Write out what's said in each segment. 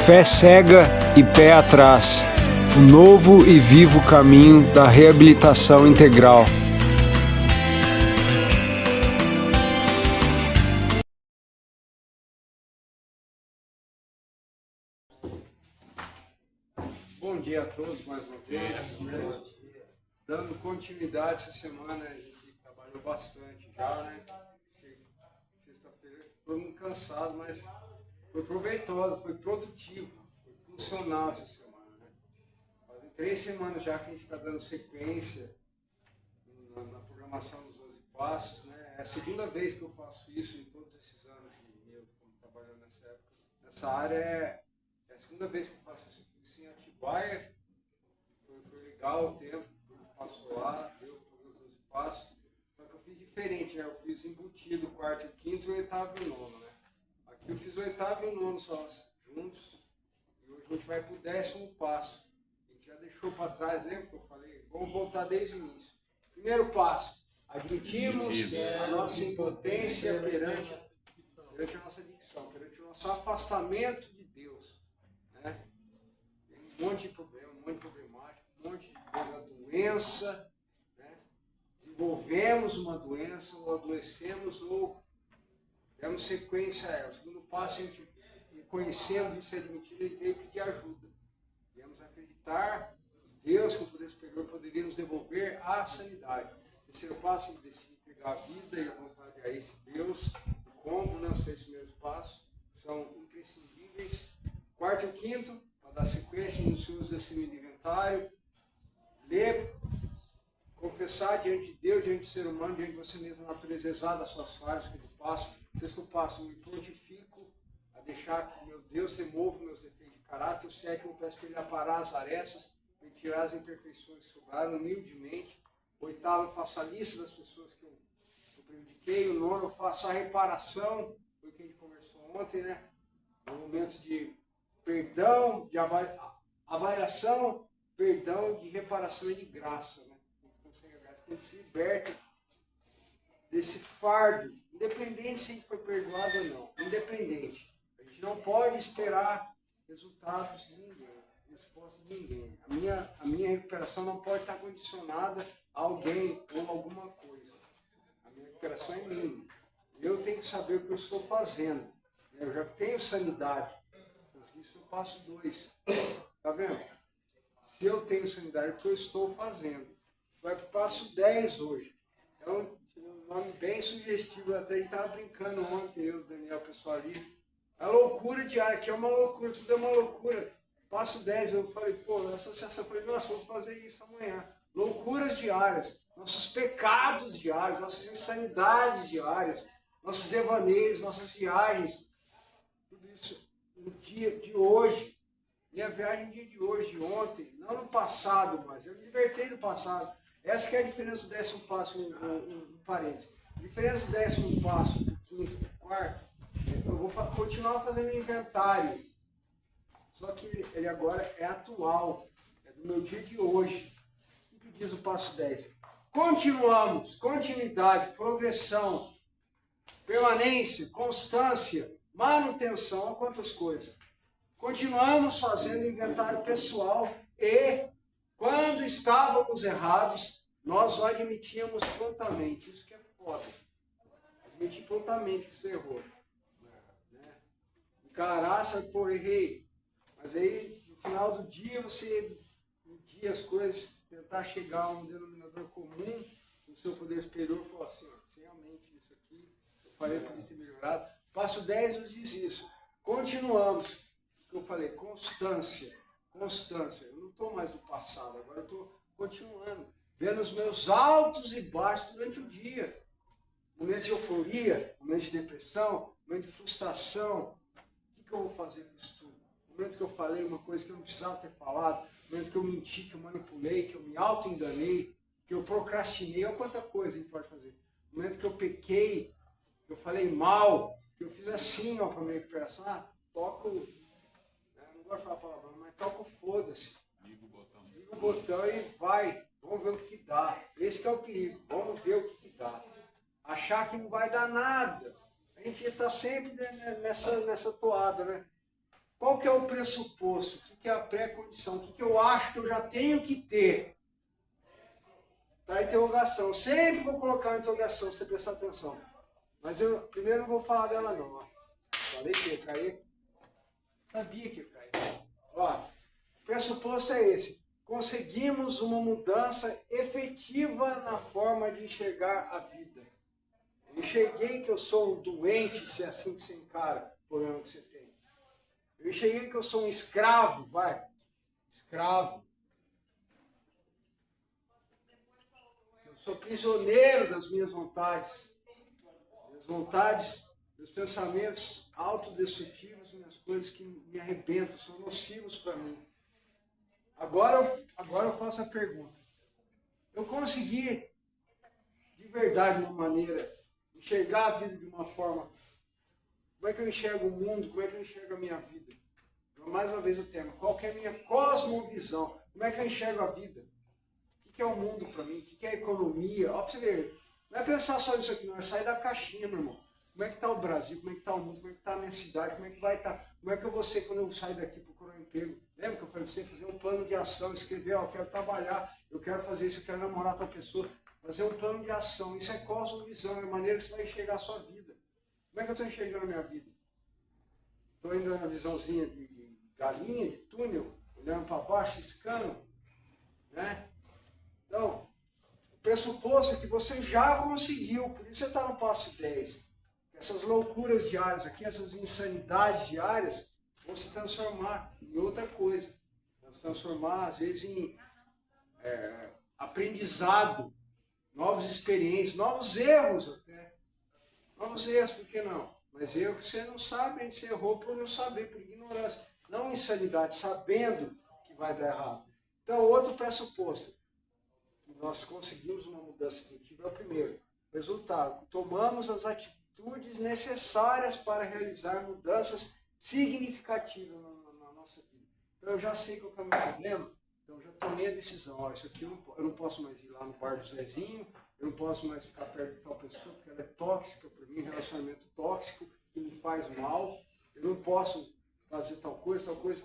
Fé cega e pé atrás. O novo e vivo caminho da reabilitação integral. Bom dia a todos mais uma vez. Dando continuidade essa semana, a gente trabalhou bastante já, né? Sexta-feira, todo mundo cansado, mas foi proveitosa, foi produtivo, foi funcional essa semana, né? Fazem 3 semanas já que a gente está dando sequência na programação dos 12 passos, né? É a segunda vez que eu faço isso em todos esses anos de eu trabalhando nessa época. Nessa área é a segunda vez que eu faço isso em Atibaia. Foi legal o tempo, passou lá, deu para os 12 passos. Só que eu fiz diferente, né? Eu fiz embutido o quarto, o quinto, o oitavo e o nono, né? Aqui eu fiz o oitavo e o nono só juntos. E hoje a gente vai para o 10º passo. A gente já deixou para trás, lembra que eu falei? Vamos voltar desde o início. Primeiro passo, admitimos a nossa impotência perante a nossa adicção, perante o nosso afastamento de Deus, né? Tem um monte de problema, um monte de problemática, um monte de coisa, doença, né? Desenvolvemos uma doença, ou adoecemos, ou demos sequência a ela. O segundo passo, a gente, reconhecendo isso e admitindo, ele veio pedir ajuda. Viemos acreditar que Deus, com o poder superior, poderia nos devolver a sanidade. O terceiro passo, a gente decide entregar a vida e a vontade a esse Deus. Como os 3 primeiros passos são imprescindíveis. Quarto e quinto, para dar sequência, minucioso desse mini inventário. Ler, confessar diante de Deus, diante do ser humano, diante de você mesmo, a natureza exata das suas falhas, que eu faço. Sexto passo, me prontifico a deixar que meu Deus remova meus defeitos de caráter. O sétimo, eu peço para ele aparar as arestas, retirar as imperfeições que sobraram humildemente. Oitavo, eu faço a lista das pessoas que eu prejudiquei. O nono, eu faço a reparação, foi o que a gente conversou ontem, né? Momentos de perdão, de avaliação, perdão, de reparação e de graça, né? A gente se liberta desse fardo, independente se a gente foi perdoado ou não, independente. A gente não pode esperar resultados de ninguém, resposta de ninguém. A minha recuperação não pode estar condicionada a alguém ou alguma coisa. A minha recuperação é minha. Eu tenho que saber o que eu estou fazendo. Eu já tenho sanidade. Isso é o passo 2. Tá vendo? Se eu tenho sanidade, é o que eu estou fazendo. Vai para o passo 10 hoje. Então, um nome bem sugestivo. Até a gente estava brincando ontem, eu, Daniel, o pessoal ali. A loucura diária, que é uma loucura, tudo é uma loucura. Passo 10, eu falei, pô, na associação, eu falei, nossa, vamos fazer isso amanhã. Loucuras diárias, nossos pecados diários, nossas insanidades diárias, nossos devaneios, nossas viagens. Tudo isso no dia de hoje. Minha viagem no dia de hoje, de ontem, não no passado, mas eu me libertei do passado. Essa que é a diferença do 10º passo, um parênteses. A diferença do 10º passo, do 5º, do 4º, eu vou continuar fazendo inventário. Só que ele agora é atual, é do meu dia de hoje. O que diz o passo 10? Continuamos, continuidade, progressão, permanência, constância, manutenção, olha quantas coisas. Continuamos fazendo inventário pessoal e, quando estávamos errados, nós o admitíamos prontamente. Isso que é foda. Admitir prontamente que você errou. Né? Encarar, sabe, pô, errei. Mas aí, no final do dia, você medir as coisas, tentar chegar a um denominador comum no seu poder superior e falar assim, realmente isso aqui, eu falei para ele ter melhorado. Passo 10 nos diz isso. Continuamos. Eu falei, constância. Eu não estou mais no passado, agora eu estou continuando, vendo os meus altos e baixos durante o dia. Momentos de euforia, momentos de depressão, momentos de frustração. O que eu vou fazer com isso tudo? Momento que eu falei uma coisa que eu não precisava ter falado, momento que eu menti, que eu manipulei, que eu me auto-enganei, que eu procrastinei, olha quanta coisa a gente pode fazer. Momento que eu pequei, que eu falei mal, que eu fiz assim para a minha recuperação, toco... Não gosto de falar palavrão, mas toca o foda-se. Liga o botão e vai. Vamos ver o que dá. Esse que é o perigo. Vamos ver o que dá. Achar que não vai dar nada. A gente está sempre nessa toada, né? qual que é o pressuposto? O que é a pré-condição? O que eu acho que eu já tenho que ter? Tá, interrogação. Sempre vou colocar uma interrogação, se você prestar atenção. Mas eu primeiro não vou falar dela não. Ó. Falei que ia cair. Sabia que ia cair. Ó, o pressuposto é esse. Conseguimos uma mudança efetiva na forma de enxergar a vida. Eu enxerguei que eu sou um doente, se é assim que você encara o problema que você tem. Eu enxerguei que eu sou um escravo, vai. Escravo. Eu sou prisioneiro das minhas vontades. Minhas vontades, meus pensamentos autodestrutivos, minhas coisas que me arrebentam, são nocivos para mim. Agora eu faço a pergunta. Eu consegui, de verdade, de uma maneira, enxergar a vida de uma forma. Como é que eu enxergo o mundo? Como é que eu enxergo a minha vida? Mais uma vez o tema. Qual que é a minha cosmovisão? Como é que eu enxergo a vida? O que é o mundo para mim? O que é a economia? Ó, pra você ver. Não é pensar só nisso aqui, não. É sair da caixinha, meu irmão. Como é que está o Brasil? Como é que está o mundo? Como é que está a minha cidade? Como é que vai estar? Como é que eu vou ser quando eu sair daqui procurar um emprego? Lembra que eu falei para você fazer um plano de ação, escrever, ó, eu quero trabalhar, eu quero fazer isso, eu quero namorar tal pessoa. Fazer um plano de ação. Isso é cosmovisão, é a maneira que você vai enxergar a sua vida. Como é que eu estou enxergando a minha vida? Estou indo na visãozinha de galinha, de túnel, olhando para baixo, ciscando, né? Então, o pressuposto é que você já conseguiu, por isso você está no passo 10. Essas loucuras diárias aqui, essas insanidades diárias, vão se transformar em outra coisa. Vão se transformar, às vezes, em aprendizado, novas experiências, novos erros até. Novos erros, por que não? Mas erro que você não sabe, você errou por não saber, por ignorância. Não insanidade, sabendo que vai dar errado. Então, outro pressuposto. Nós conseguimos uma mudança efetiva é o primeiro. Resultado, tomamos as atitudes necessárias para realizar mudanças significativas na nossa vida. Então eu já sei qual é o meu problema, então eu já tomei a decisão. Ó, isso aqui eu não posso mais ir lá no bar do Zezinho, eu não posso mais ficar perto de tal pessoa, porque ela é tóxica para mim, relacionamento tóxico, que me faz mal. Eu não posso fazer tal coisa, tal coisa.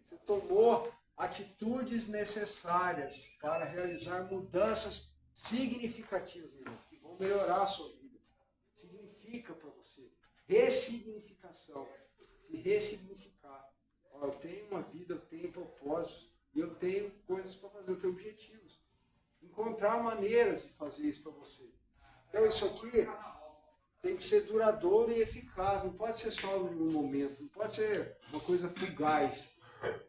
Você tomou atitudes necessárias para realizar mudanças significativas, meu irmão, que vão melhorar a sua vida. Significa para você. Ressignificação. Se ressignificar. Ó, eu tenho uma vida, eu tenho propósitos, e eu tenho coisas para fazer, eu tenho objetivos. Encontrar maneiras de fazer isso para você. Então isso aqui tem que ser duradouro e eficaz, não pode ser só num momento, não pode ser uma coisa fugaz.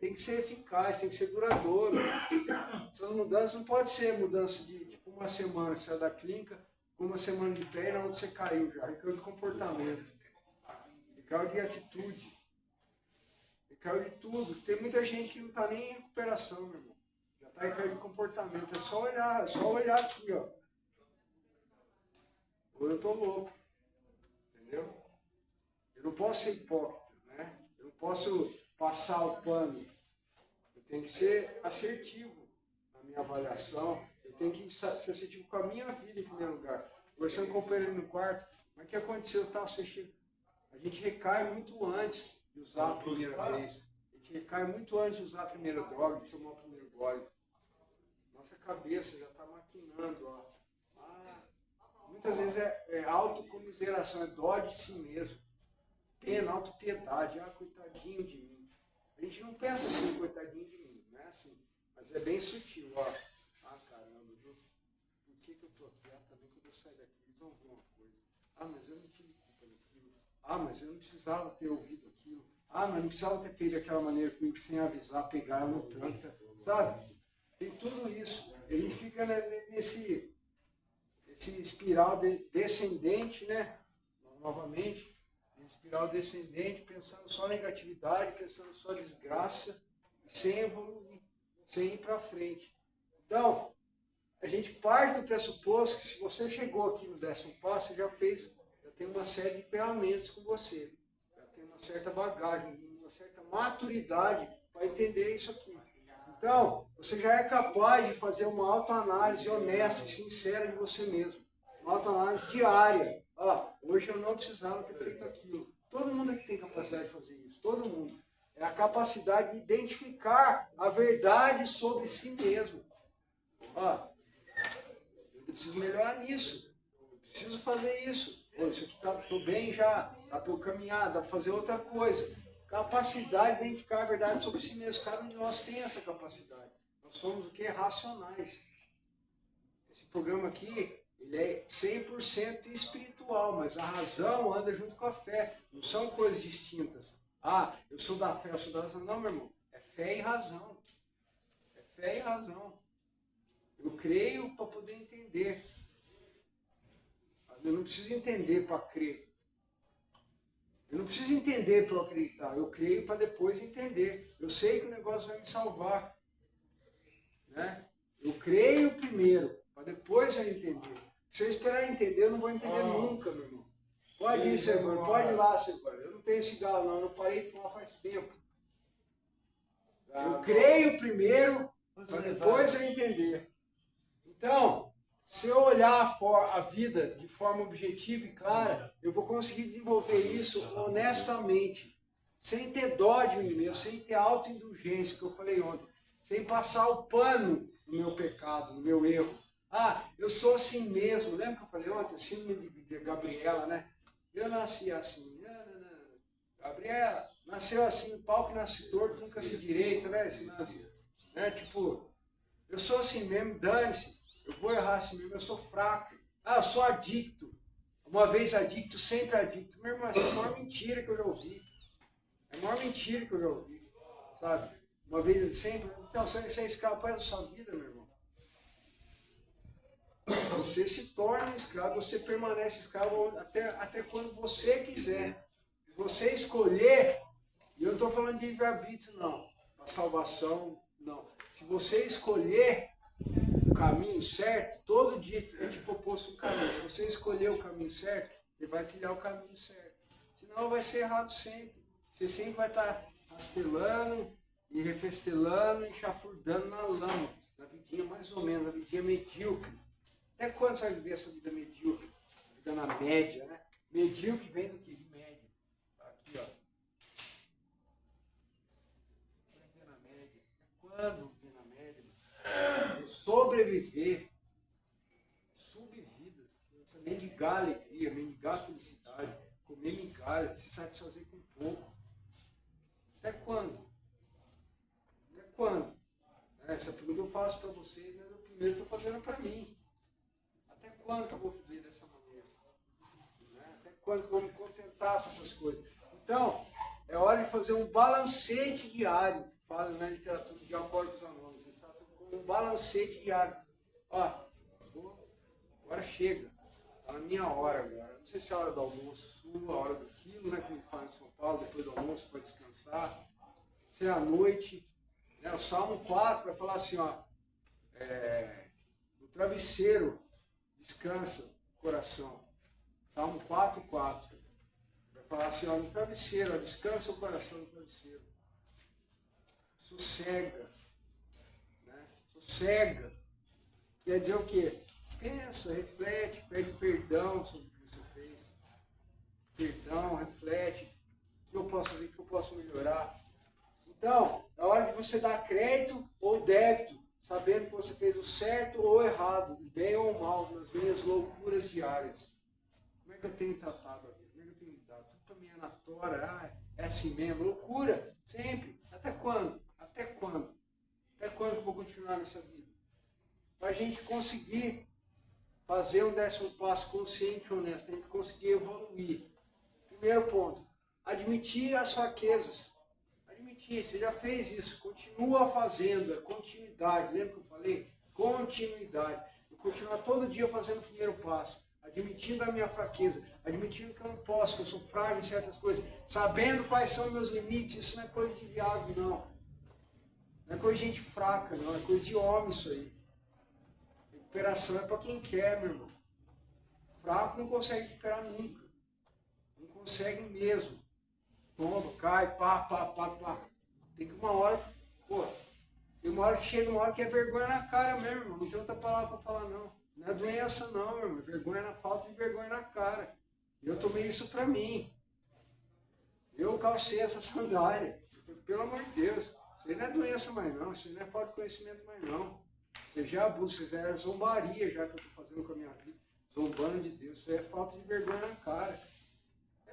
Tem que ser eficaz, tem que ser duradouro. Essas mudanças não pode ser mudança de tipo uma semana, você sai da clínica, uma semana de pé, onde você caiu já. Recaiu de comportamento, recaiu de atitude, recaiu de tudo. Tem muita gente que não está nem em recuperação, meu irmão. Já está recaindo de comportamento. É só olhar aqui, ó. Ou eu estou louco. Entendeu? Eu não posso ser hipócrita, né? Eu não posso passar o pano. Eu tenho que ser assertivo na minha avaliação. Eu tenho que ser assertivo com a minha vida em primeiro lugar. Conversando com o companheiro no quarto, mas o que aconteceu? Tá, a gente recai muito antes de usar a primeira vez. A gente recai muito antes de usar a primeira droga, de tomar o primeiro gole. Nossa cabeça já está maquinando, ó. Muitas vezes é autocomiseração, é dó de si mesmo. Pena, autopiedade, coitadinho de mim. A gente não pensa assim, coitadinho de mim, não é assim. Mas é bem sutil, ó. Caramba, viu? Por que eu tô aqui? Também quando eu sair daqui, eles vão ver uma coisa. Mas eu não tive culpa daquilo. Mas eu não precisava ter ouvido aquilo. Mas não precisava ter feito daquela maneira comigo, sem avisar, pegar no tranco, sabe? Tem tudo isso. Ele fica nesse espiral descendente, né? Novamente. Espiral descendente, pensando só negatividade, pensando só desgraça, sem evoluir, sem ir para frente. Então, a gente parte do pressuposto que se você chegou aqui no 10º passo, você já tem uma série de ferramentas com você, já tem uma certa bagagem, uma certa maturidade para entender isso aqui. Então, você já é capaz de fazer uma autoanálise honesta e sincera de você mesmo, uma autoanálise diária. Hoje eu não precisava ter feito aquilo. Todo mundo aqui tem capacidade de fazer isso. Todo mundo. É a capacidade de identificar a verdade sobre si mesmo. Ó, eu preciso melhorar nisso. Eu preciso fazer isso. Pô, isso aqui tô bem já. Dá para eu caminhar, dá para fazer outra coisa. Capacidade de identificar a verdade sobre si mesmo. Cada um de nós tem essa capacidade. Nós somos o que? Racionais. Esse programa aqui, ele é 100% espiritual, mas a razão anda junto com a fé. Não são coisas distintas. Ah, eu sou da fé, eu sou da razão. Não, meu irmão. É fé e razão. É fé e razão. Eu creio para poder entender. Eu não preciso entender para crer. Eu não preciso entender para eu acreditar. Eu creio para depois entender. Eu sei que o negócio vai me salvar. Né? Eu creio primeiro, para depois eu entender. Se eu esperar entender, eu não vou entender nunca, meu irmão. Pode ir, Silvano. Pode ir lá, Silvano. Eu não tenho cigarro, não. Eu não parei de fumar faz tempo. Eu creio primeiro, para depois eu entender. Então, se eu olhar a vida de forma objetiva e clara, eu vou conseguir desenvolver isso honestamente, sem ter dó de mim mesmo, sem ter autoindulgência, que eu falei ontem, sem passar o pano no meu pecado, no meu erro. Ah, eu sou assim mesmo. Lembra que eu falei ontem, síndrome de Gabriela, né? Eu nasci assim. Gabriela nasceu assim, o pau que nasce torto nunca se direita, né? Né? Tipo, eu sou assim mesmo, dane-se. Eu vou errar assim mesmo, eu sou fraco. Ah, eu sou adicto. Uma vez adicto, sempre adicto. Meu irmão, essa é a maior mentira que eu já ouvi. É a maior mentira que eu já ouvi. Sabe? Uma vez, sempre. Então, você escapa da sua vida, meu irmão. Você se torna escravo, você permanece escravo até quando você quiser. Se você escolher, e eu não estou falando de livre-arbítrio, não. A salvação, não. Se você escolher o caminho certo, todo dia é te proposto um caminho. Se você escolher o caminho certo, você vai trilhar o caminho certo. Senão vai ser errado sempre. Você sempre vai estar rastelando e refestelando e chafurdando na lama, na vidinha mais ou menos, na vidinha medíocre. Até quando você vai viver essa vida medíocre? Vida na média, né? Medíocre vem do que? De média. Tá aqui, ó. Viver na média. Quando viver na média? Sobreviver. Subvidas. Mendigar alegria, mendigar felicidade. Comer migalha, se satisfazer com pouco. Até quando? Até quando? Essa pergunta eu faço para vocês, mas eu primeiro estou fazendo para mim. Até quando que eu vou viver dessa maneira? Até quando que eu vou me contentar com essas coisas? Então, é hora de fazer um balancete diário. Fala na literatura de Alcoólicos Anônimos. Está com um balancete diário. Ó, agora chega. Está na minha hora agora. Não sei se é a hora do almoço sua, a hora do quilo, né? Como faz em São Paulo, depois do almoço para descansar. Se é à noite. Né, o Salmo 4 vai falar assim, ó. O travesseiro descansa o coração. Salmo 4:4. Vai falar assim, ó, no travesseiro, ó, descansa o coração no travesseiro. Sossega. Né? Sossega. Quer dizer o quê? Pensa, reflete, pede perdão sobre o que você fez. Perdão, reflete. O que eu posso fazer, o que eu posso melhorar. Então, é hora de você dar crédito ou débito, sabendo que você fez o certo ou o errado, o bem ou o mal, nas minhas loucuras diárias. Como é que eu tenho tratado a vida? Como é que eu tenho lidado? Tudo para mim é na tora, é assim mesmo, loucura, sempre. Até quando? Até quando? Até quando eu vou continuar nessa vida? Para a gente conseguir fazer um 10º passo consciente e honesto, a gente conseguir evoluir. Primeiro ponto, admitir as fraquezas. Admitir, você já fez isso, continua fazendo, é continuidade. Lembra que eu falei? Continuidade. Eu continuar todo dia fazendo o primeiro passo, admitindo a minha fraqueza, admitindo que eu não posso, que eu sou frágil em certas coisas, sabendo quais são os meus limites. Isso não é coisa de viado, não. Não é coisa de gente fraca, não. É coisa de homem isso aí. Recuperação é para quem quer, meu irmão. Fraco não consegue recuperar nunca. Não consegue mesmo. Toma, cai, pá. Tem que uma hora, pô, tem uma hora que chega uma hora que é vergonha na cara mesmo, irmão. Não tem outra palavra para falar, não. Não é doença, não, meu irmão. É vergonha na falta de vergonha na cara. E eu tomei isso para mim. Eu calcei essa sandália. Eu falei, pelo amor de Deus, isso aí não é doença mais não, isso aí não é falta de conhecimento mais não. Você já é abuso, isso é zombaria já que eu estou fazendo com a minha vida, zombando de Deus, isso aí é falta de vergonha na cara.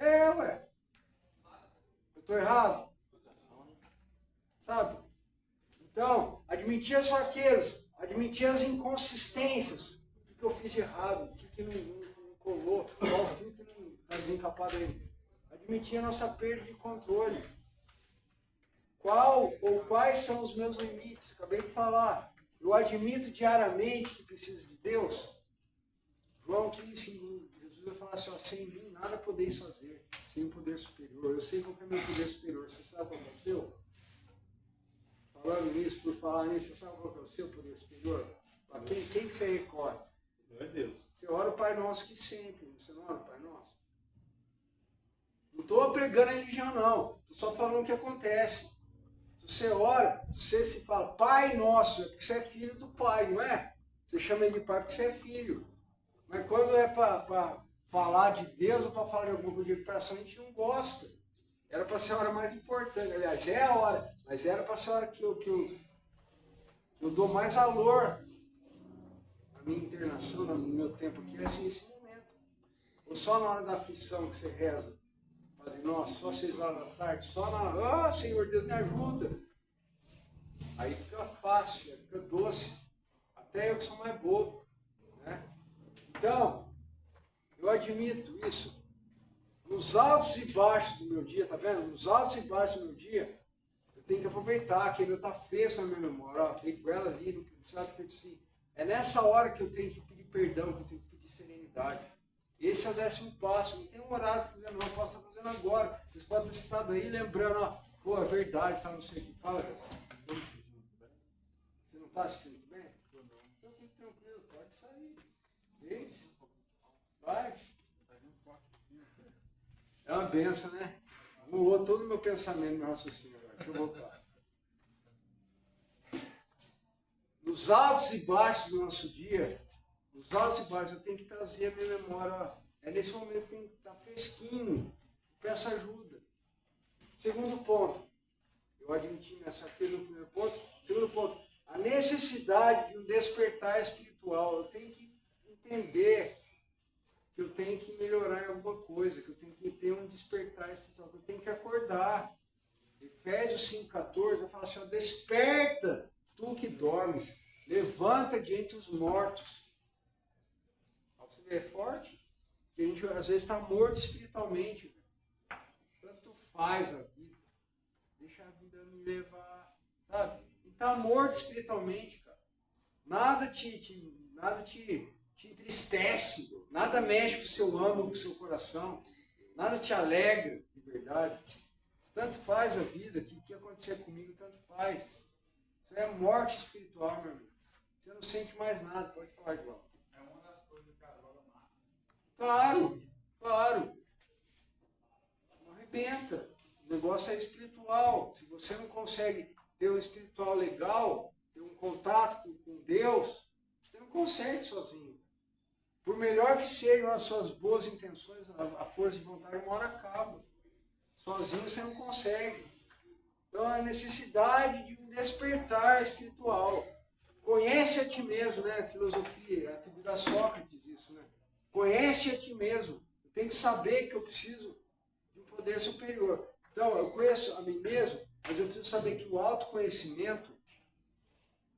Ué. Eu estou errado? Sabe? Então, admitia só aqueles, admitia as inconsistências. O que eu fiz de errado, o que não colou, qual filtro não está desencapado aí. Admitia a nossa perda de controle. Qual ou quais são os meus limites? Acabei de falar. Eu admito diariamente que preciso de Deus. João 15, Jesus vai falar assim, ó, sem mim nada podeis fazer, sem um poder superior. Eu sei qual é o meu poder superior. Você sabe qual é o seu? Falando nisso, por falar nisso, você sabe qual é o seu poder superior? Para quem que você recorre? É Deus. Você ora o Pai Nosso que sempre. Você não ora o Pai Nosso? Não estou pregando a religião, não. Estou só falando o que acontece. Se você ora, se você se fala Pai Nosso, é porque você é filho do Pai, não é? Você chama ele de Pai porque você é filho. Mas quando é para falar de Deus ou para falar de alguma coisa de recuperação, a gente não gosta. Era para ser a hora mais importante. Aliás, é a hora, mas era para ser a hora que eu dou mais valor. A minha internação, no meu tempo aqui, é assim, esse momento. Ou só na hora da aflição que você reza, Padre Nosso, só 6 horas da tarde, só na Senhor Deus me ajuda. Aí fica fácil, fica doce. Até eu que sou mais bobo. Né? Então, eu admito isso. Nos altos e baixos do meu dia, tá vendo? Nos altos e baixos do meu dia, eu tenho que aproveitar, que ainda está fresco na minha memória. Ó, tem com ela ali, não precisa ter feito assim. É nessa hora que eu tenho que pedir perdão, que eu tenho que pedir serenidade. Esse é o 10º passo. Não tem um horário para fazer, não. Eu posso estar fazendo agora. Vocês podem ter estado aí lembrando, ó, pô, é verdade, tá, não sei o que. Fala, você não está assistindo muito bem? Então fique tranquilo, pode sair. Vence. Vai. É uma benção, né? Mudou todo o meu pensamento, meu raciocínio agora. Deixa eu voltar. Nos altos e baixos do nosso dia, nos altos e baixos, eu tenho que trazer a minha memória. Ó, é nesse momento que tem que estar fresquinho. Peço ajuda. Segundo ponto. Eu admiti nessa aqui no primeiro ponto. Segundo ponto. A necessidade de um despertar espiritual. Eu tenho que entender que eu tenho que melhorar em alguma coisa, que eu tenho que ter um despertar espiritual, que eu tenho que acordar. Efésios 5,14 vai falar assim, ó, desperta, tu que dormes, levanta de entre os mortos. Você vê, é forte, porque a gente às vezes está morto espiritualmente. Tanto faz a vida, deixa a vida me levar, sabe? E está morto espiritualmente, cara. Nada te entristece, nada mexe com o seu âmago, com o seu coração, nada te alegra de verdade. Tanto faz a vida, que o que acontecer comigo, tanto faz. Isso é morte espiritual, meu amigo. Você não sente mais nada, pode falar igual. É uma das coisas que a droga mata. Claro, claro. Não arrebenta. O negócio é espiritual. Se você não consegue ter um espiritual legal, ter um contato com Deus, você não consegue sozinho. Por melhor que sejam as suas boas intenções, a força de vontade uma hora acaba. Sozinho você não consegue. Então a necessidade de um despertar espiritual. Conhece a ti mesmo, né? Filosofia, atribuída a Sócrates isso, né? Conhece a ti mesmo. Eu tenho que saber que eu preciso de um poder superior. Então, eu conheço a mim mesmo, mas eu preciso saber que o autoconhecimento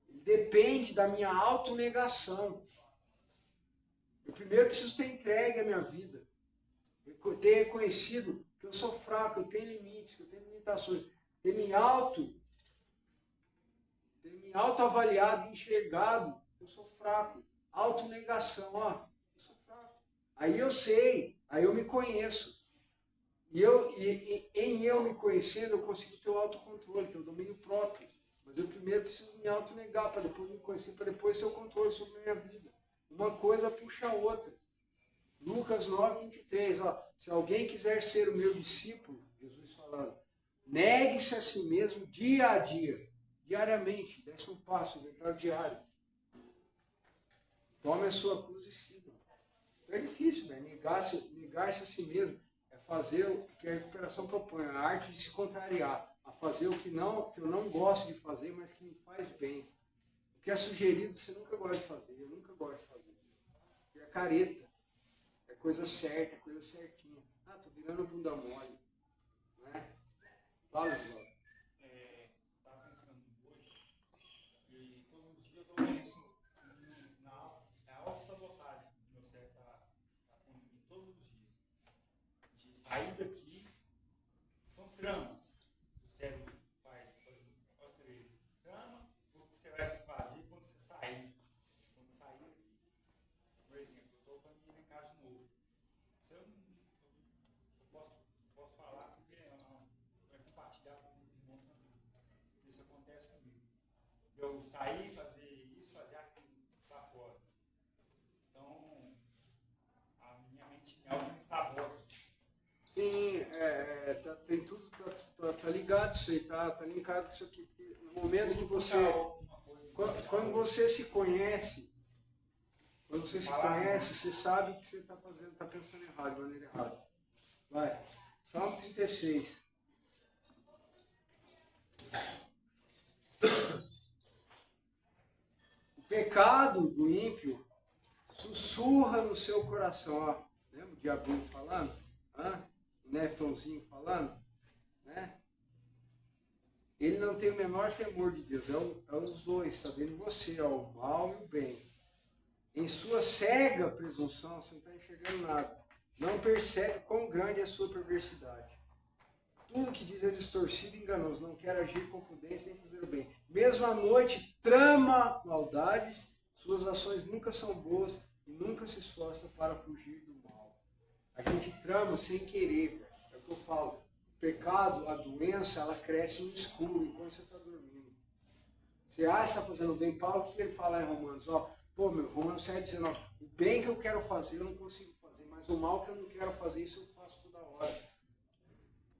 depende da minha autonegação. Eu primeiro preciso ter entregue a minha vida. Eu ter reconhecido que eu sou fraco, eu tenho limites, que eu tenho limitações. Ter me autoavaliado, enxergado, que eu sou fraco. Autonegação, ó, eu sou fraco. Aí eu sei, aí eu me conheço. E em eu me conhecendo, eu consigo ter o autocontrole, ter o domínio próprio. Mas eu primeiro preciso me autonegar, para depois me conhecer, para depois ter o controle sobre a minha vida. Uma coisa puxa a outra. Lucas 9:23, ó, se alguém quiser ser o meu discípulo, Jesus falando, negue-se a si mesmo dia a dia, diariamente, 10º passo, verdade diário. Tome a sua cruz e siga. Então é difícil, né? Negar-se a si mesmo é fazer o que a recuperação propõe, a arte de se contrariar. a fazer o que eu não gosto de fazer, mas que me faz bem. O que é sugerido, você nunca gosta de fazer, eu nunca gosto de fazer. Porque é careta, é coisa certa, é coisa certinha. Ah, tô virando bunda mole. Né? Fala, João. Estava pensando hoje, e todos os dias eu penso na autossabotagem que meu cérebro está comigo todos os dias. De sair daqui, são tramas. O cérebro faz, por exemplo, trama, o que você vai se fazer quando você sair. Quando sair daqui. Por exemplo, eu estou caminhando em casa de novo. Se eu posso falar porque vai compartilhar com o irmão também. Isso acontece comigo. Eu sair, fazer isso, fazer aquilo lá fora. Então, a minha mente me auto-sabota. Sim, tem tudo, tá ligado isso aí, tá linkado com isso aqui. No momento que você. Quando você se conhece, você sabe que você está fazendo, está pensando errado, de maneira errada. Vai. Salmo 36. O pecado do ímpio sussurra no seu coração. Ó, lembra o diabinho falando? O Neftonzinho falando? Né? Ele não tem o menor temor de Deus. É os dois, está vendo você, ó, o mal e o bem. Em sua cega presunção, você não está enxergando nada. Não percebe quão grande é a sua perversidade. Tudo que diz é distorcido e enganoso. Não quer agir com prudência nem fazer o bem. Mesmo à noite, trama maldades. Suas ações nunca são boas e nunca se esforça para fugir do mal. A gente trama sem querer, velho. É o que eu falo. O pecado, a doença, ela cresce no escuro enquanto você está dormindo. Você acha que está fazendo bem. Paulo, o que ele fala em Romanos? Romanos 7,19. O bem que eu quero fazer, eu não consigo fazer. Mas o mal que eu não quero fazer, isso eu faço toda hora.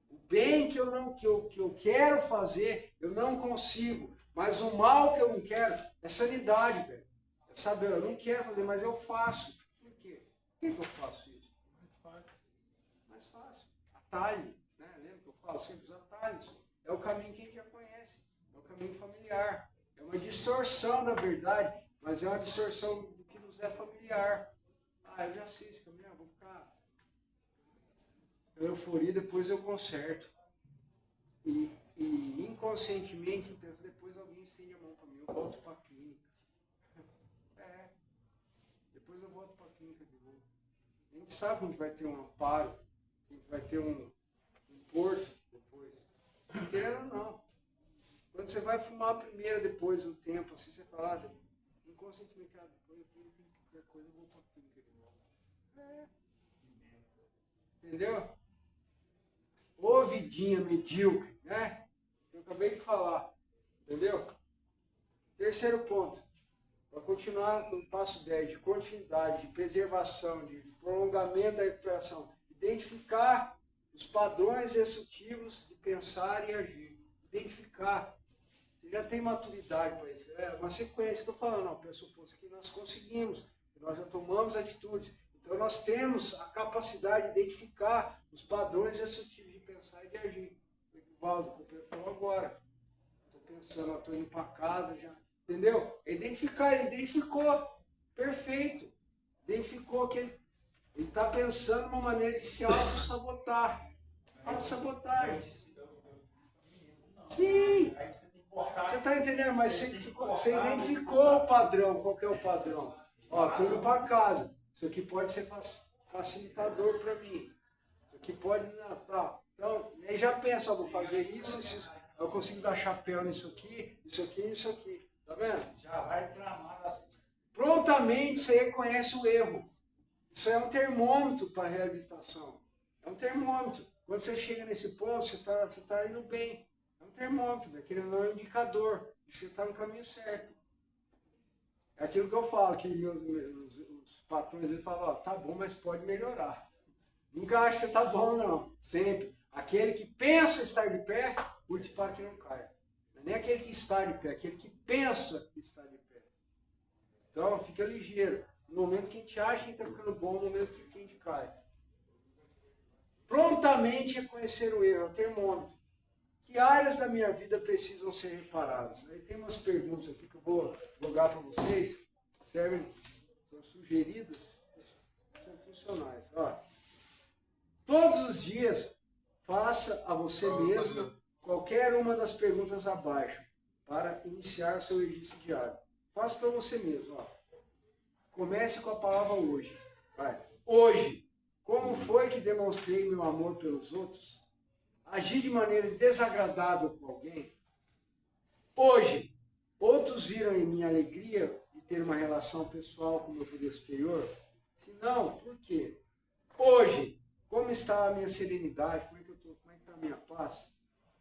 O bem que eu quero fazer, eu não consigo. Mas o mal que eu não quero é sanidade, velho. É saber, eu não quero fazer, mas eu faço. Por quê? Por que eu faço isso? Mais fácil. Atalho. Né? Lembra que eu falo sempre os atalhos? É o caminho que a gente já conhece. É o caminho familiar. É uma distorção da verdade, mas é uma distorção do que nos é familiar. Eu já sei esse caminho, vou ficar na euforia, depois eu conserto. E inconscientemente, depois alguém estende a mão para mim, eu volto para a clínica. Depois eu volto para a clínica de novo. A gente sabe que a gente vai ter um amparo, a gente vai ter um porto depois. Querendo ou não. Quando você vai fumar a primeira, depois do tempo, assim, você fala, inconscientemente, depois eu tenho que qualquer coisa, eu vou para a clínica de novo. Entendeu? Ô vidinha medíocre, né? Eu acabei de falar. Entendeu? Terceiro ponto. Para continuar no passo 10, de continuidade, de preservação, de prolongamento da recuperação. Identificar os padrões executivos de pensar e agir. Identificar. Você já tem maturidade para isso. É uma sequência. Estou falando, pressuposto que nós conseguimos, que nós já tomamos atitudes. Então nós temos a capacidade de identificar os padrões executivos de pensar e de agir. O Valdo falou agora. Estou pensando, estou indo para casa já. Entendeu? Identificar, ele identificou. Perfeito. Identificou que ele está pensando uma maneira de se auto-sabotar. Auto-sabotagem. Sim. Você está entendendo? Mas você identificou o padrão. Qual que é o padrão? Estou indo para casa. Isso aqui pode ser facilitador para mim. Isso aqui pode... Não, tá. Então, ele já pensa, vou fazer isso, eu consigo dar chapéu nisso aqui, isso aqui, isso aqui. Tá vendo? Já vai tramar as... Prontamente você reconhece o erro. Isso é um termômetro para a reabilitação. É um termômetro. Quando você chega nesse ponto, você tá indo bem. É um termômetro, aquele não é um indicador. Você está no caminho certo. É aquilo que eu falo, que os patrões eles falam, tá bom, mas pode melhorar. Nunca acha que você tá bom, não. Sempre. Aquele que pensa estar de pé, curte para que não caia. Não é nem aquele que está de pé, aquele que pensa que está de pé. Então, fica ligeiro. No momento que a gente acha que a gente está ficando bom, no momento que a gente cai. Prontamente reconhecer o erro, é o termômetro. Que áreas da minha vida precisam ser reparadas? Aí tem umas perguntas aqui que eu vou jogar para vocês, servem, são sugeridas, são funcionais. Ó, todos os dias, faça a você mesmo qualquer uma das perguntas abaixo para iniciar o seu registro diário. Faça para você mesmo. Ó. Comece com a palavra hoje. Vai. Hoje, como foi que demonstrei meu amor pelos outros? Agi de maneira desagradável com alguém? Hoje, outros viram em mim alegria de ter uma relação pessoal com o meu poder superior? Se não, por quê? Hoje, como está a minha serenidade? Como é que está a minha paz?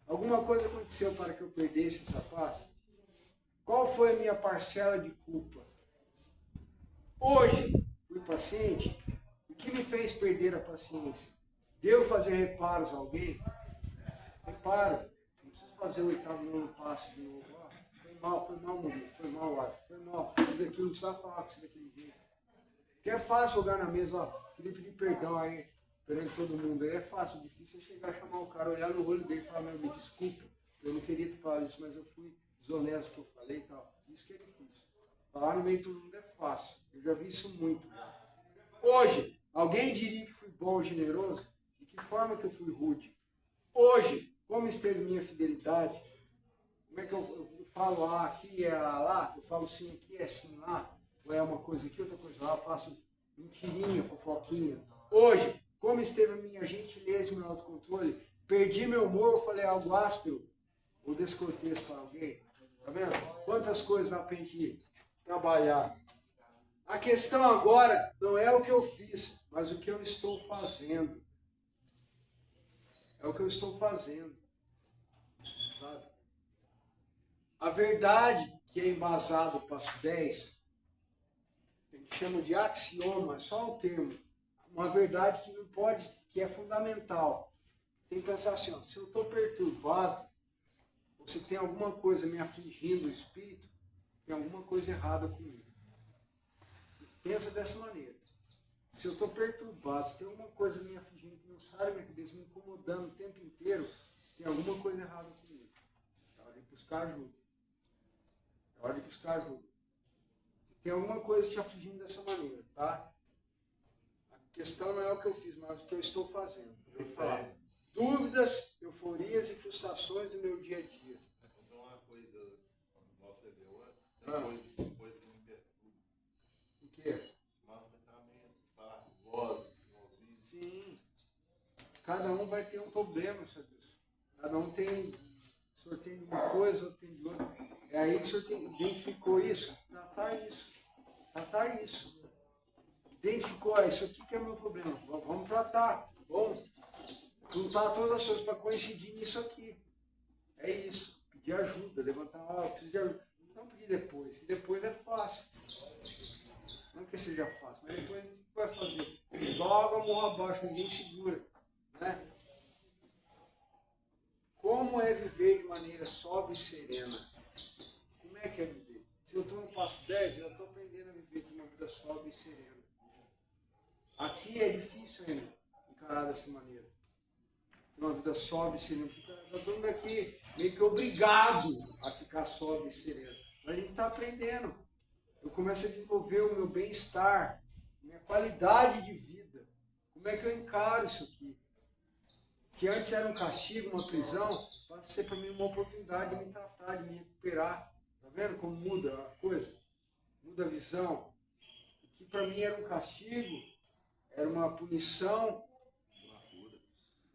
Alguma coisa aconteceu para que eu perdesse essa paz? Qual foi a minha parcela de culpa? Hoje, fui paciente? O que me fez perder a paciência? Devo fazer reparos a alguém? Reparo. Não preciso fazer o oitavo nono passo de novo. Foi mal, Murilo. Foi mal, Lázaro. Foi mal. Isso aqui não precisa falar com isso daquele jeito. Porque é fácil jogar na mesa, ó. Queria pedir perdão aí, perante todo mundo. Aí é fácil, o difícil é chegar, chamar o cara, olhar no olho dele e falar, meu, me desculpa. Eu não queria te falar isso, mas eu fui desonesto no que eu falei e tal. Isso que é difícil. Falar no meio de todo mundo é fácil. Eu já vi isso muito. Hoje, alguém diria que fui bom ou generoso? De que forma que eu fui rude? Hoje, como esteve minha fidelidade? Como é que eu falo aqui é lá? Eu falo sim aqui, é sim lá? Ou é uma coisa aqui, outra coisa lá? Eu faço mentirinha, fofoquinha. Hoje, como esteve a minha gentileza e meu autocontrole? Perdi meu humor ou falei algo áspero ou descortês para alguém? Tá vendo? Quantas coisas dá pra gente trabalhar. A questão agora não é o que eu fiz, mas o que eu estou fazendo. É o que eu estou fazendo. Sabe? A verdade que é embasado no passo 10, a gente chama de axioma, é só um termo. Uma verdade que não pode, que é fundamental. Tem que pensar assim, ó, se eu estou perturbado, ou se tem alguma coisa me afligindo o espírito, tem alguma coisa errada comigo. Pensa dessa maneira. Se eu estou perturbado, se tem alguma coisa me afligindo, que não sai da minha cabeça, me incomodando o tempo inteiro, tem alguma coisa errada comigo. É hora de buscar ajuda. É hora de buscar ajuda. Se tem alguma coisa te afligindo dessa maneira, tá? A questão não é o que eu fiz, mas o que eu estou fazendo. Eu vou falar. Dúvidas, euforias e frustrações do meu dia a dia. Essa é uma coisa, nossa, depois que me perturba. O quê? Mau pensamento, falar voz, ouvido. Sim. Cada um vai ter um problema, sabe isso? Cada um tem, o senhor tem de uma coisa, outro tem de outra. É aí que o senhor identificou isso. Tratar isso. Tratar isso. Identificou, isso aqui que é o meu problema. Vamos tratar. Vamos juntar todas as coisas para coincidir nisso aqui. É isso. Pedir ajuda, levantar, preciso de ajuda. Não pedir depois, que depois é fácil. Não que seja fácil, mas depois a gente vai fazer. Igual água morra abaixo, ninguém segura. Né? Como é viver de maneira sóbria e serena? Como é que é viver? Se eu estou no passo 10, eu estou aprendendo a viver de uma vida sóbria e serena. Aqui é difícil ainda encarar dessa maneira. Ter uma vida sóbria e serena. Nós estamos aqui meio que obrigado a ficar sóbrio e sereno. Mas a gente está aprendendo. Eu começo a desenvolver o meu bem-estar, minha qualidade de vida. Como é que eu encaro isso aqui? Que antes era um castigo, uma prisão, passa a ser para mim uma oportunidade de me tratar, de me recuperar. Tá vendo como muda a coisa? Muda a visão. O que para mim era um castigo, era uma punição,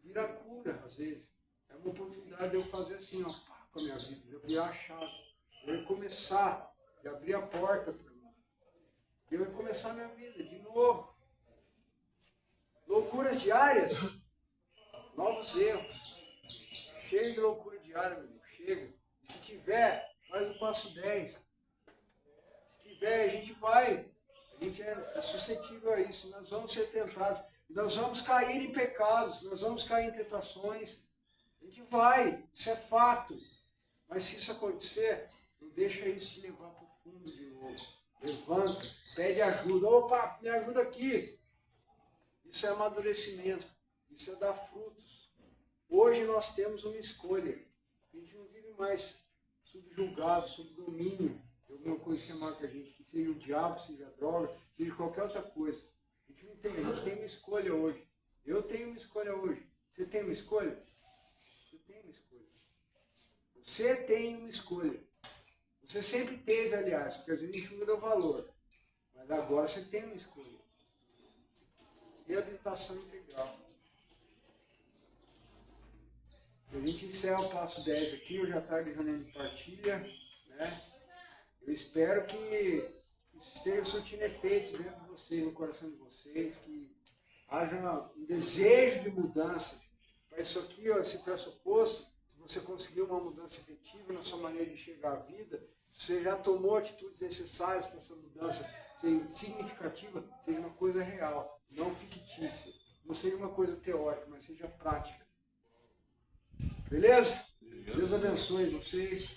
vira cura, às vezes. É uma oportunidade de eu fazer assim, ó, com a minha vida, de eu virar a chave, de eu começar, de abrir a porta para mim. De eu começar a minha vida de novo. Loucuras diárias, novos erros. Chega de loucura diária, meu irmão, chega. E se tiver, faz o passo 10. Se tiver, a gente vai. A gente é suscetível a isso. Nós vamos ser tentados. Nós vamos cair em pecados. Nós vamos cair em tentações. A gente vai. Isso é fato. Mas se isso acontecer, não deixa isso te levar para o fundo de novo. Levanta, pede ajuda. Opa, me ajuda aqui. Isso é amadurecimento. Isso é dar frutos. Hoje nós temos uma escolha. mais subjugado, sob domínio de alguma coisa que é maior que a gente, que seja o diabo, seja a droga, seja qualquer outra coisa. A gente não tem, a gente tem uma escolha hoje. Eu tenho uma escolha hoje. Você tem uma escolha? Você tem uma escolha. Você tem uma escolha. Você sempre teve, aliás, porque às vezes a gente muda o valor. Mas agora você tem uma escolha. Reabilitação integral. A gente encerra o passo 10 aqui, hoje à tarde reunião de partilha, né? Eu espero que isso esteja surtindo efeitos dentro de vocês, no coração de vocês, que haja um desejo de mudança. Para isso aqui, ó, esse pressuposto, se você conseguir uma mudança efetiva na sua maneira de chegar à vida, se você já tomou atitudes necessárias para essa mudança ser significativa, seja uma coisa real, não fictícia. Não seja uma coisa teórica, mas seja prática. Beleza? Deus abençoe vocês.